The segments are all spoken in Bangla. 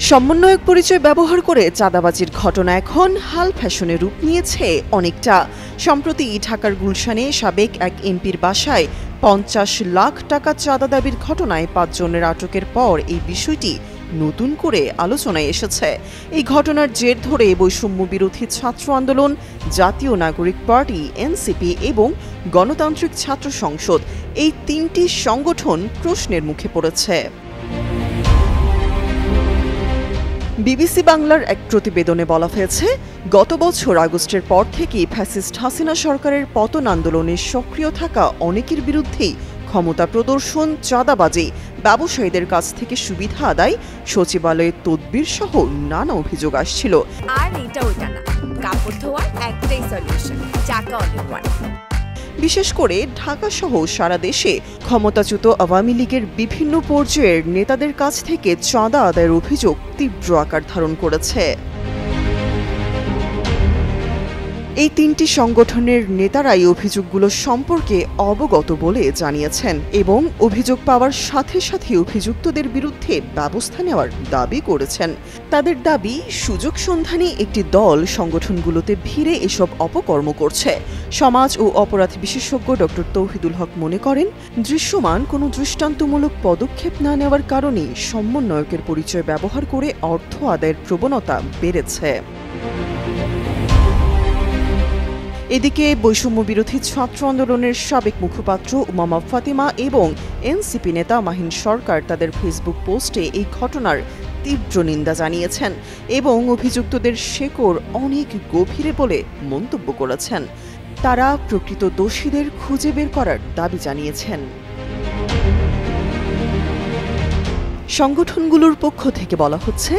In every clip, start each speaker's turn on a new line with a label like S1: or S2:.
S1: সমন্বয়ক পরিচয় ব্যবহার করে চাঁদাবাজির ঘটনা এখন হাল ফ্যাশনে রূপ নিয়েছে অনেকটা। সম্প্রতি ঢাকার গুলশানে সাবেক এক এমপির বাসায় ৫০ লাখ টাকা চাঁদা দাবির ঘটনায় ৫ জনের আটকের পর এই বিষয়টি নতুন করে আলোচনায় এসেছে। এই ঘটনার জের ধরে বৈষম্য বিরোধী ছাত্র আন্দোলন, জাতীয় নাগরিক পার্টি এনসিপি এবং গণতান্ত্রিক ছাত্র সংসদ এই তিনটি সংগঠন প্রশ্নের মুখে পড়েছে। বিবিসি বাংলার এক প্রতিবেদনে বলা হয়েছে, গত বছর আগস্টের পর থেকেই ফ্যাসিস্ট হাসিনা সরকারের পতন আন্দোলনে সক্রিয় থাকা অনেকের বিরুদ্ধেই ক্ষমতা প্রদর্শন, চাঁদাবাজি, ব্যবসায়ীদের কাছ থেকে সুবিধা আদায়, সচিবালয়ের তদবির সহ নানা অভিযোগ আসছিল।
S2: আর এটা ওইটা না, কাপড় ধোয়ার একটাই সলিউশন, চাকা অনেক।
S1: বিশেষ করে ঢাকাসহ সারা দেশে ক্ষমতাচ্যুত আওয়ামী লীগের বিভিন্ন পর্যায়ের নেতাদের কাছ থেকে চাঁদা আদায়ের অভিযোগ তীব্র আকার ধারণ করেছে। এই তিনটি সংগঠনের নেতারাই অভিযোগগুলো সম্পর্কে অবগত বলে জানিয়েছেন এবং অভিযোগ পাওয়ার সাথে সাথে অভিযুক্তদের বিরুদ্ধে ব্যবস্থা নেওয়ার দাবি করেছেন। তাদের দাবি, সুযোগ সন্ধানী একটি দল সংগঠনগুলোতে ভিড়ে এসব অপকর্ম করছে। সমাজ ও অপরাধ বিশেষজ্ঞ ডক্টর তৌহিদুল হক মনে করেন, দৃশ্যমান কোনো দৃষ্টান্তমূলক পদক্ষেপ না নেওয়ার কারণেই সমন্বয়কের পরিচয় ব্যবহার করে অর্থ আদায়ের প্রবণতা বেড়েছে। এদিকে বৈষম্য বিরোধী ছাত্র আন্দোলনের সাবেক মুখপাত্র উমামা ফাতিমা এবং এনসিপি নেতা মাহিন সরকার তাদের ফেসবুক পোস্টে এই ঘটনার তীব্র নিন্দা জানিয়েছেন এবং অভিযুক্তদের শেকড় অনেক গভীরে বলে মন্তব্য করেছেন। তারা প্রকৃত দোষীদের খুঁজে বের করার দাবি জানিয়েছেন। সংগঠনগুলোর পক্ষ থেকে বলা হচ্ছে,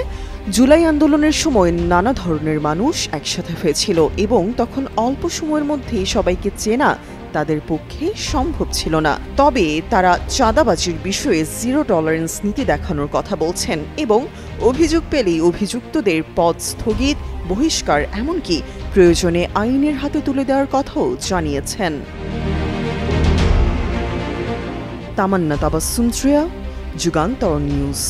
S1: জুলাই আন্দোলনের সময় নানা ধরনের মানুষ একসাথে হয়েছিল এবং তখন অল্প সময়ের মধ্যেই সবাইকে চেনা তাদের পক্ষে সম্ভব ছিল না। তবে তারা চাঁদাবাজির বিষয়ে জিরো টলারেন্স নীতি দেখানোর কথা বলছেন এবং অভিযোগ পেলেই অভিযুক্তদের পদ স্থগিত, বহিষ্কার, এমনকি প্রয়োজনে আইনের হাতে তুলে দেওয়ার কথাও জানিয়েছেন। তামান্না তাবাসসুম, যুগান্তর নিউজ।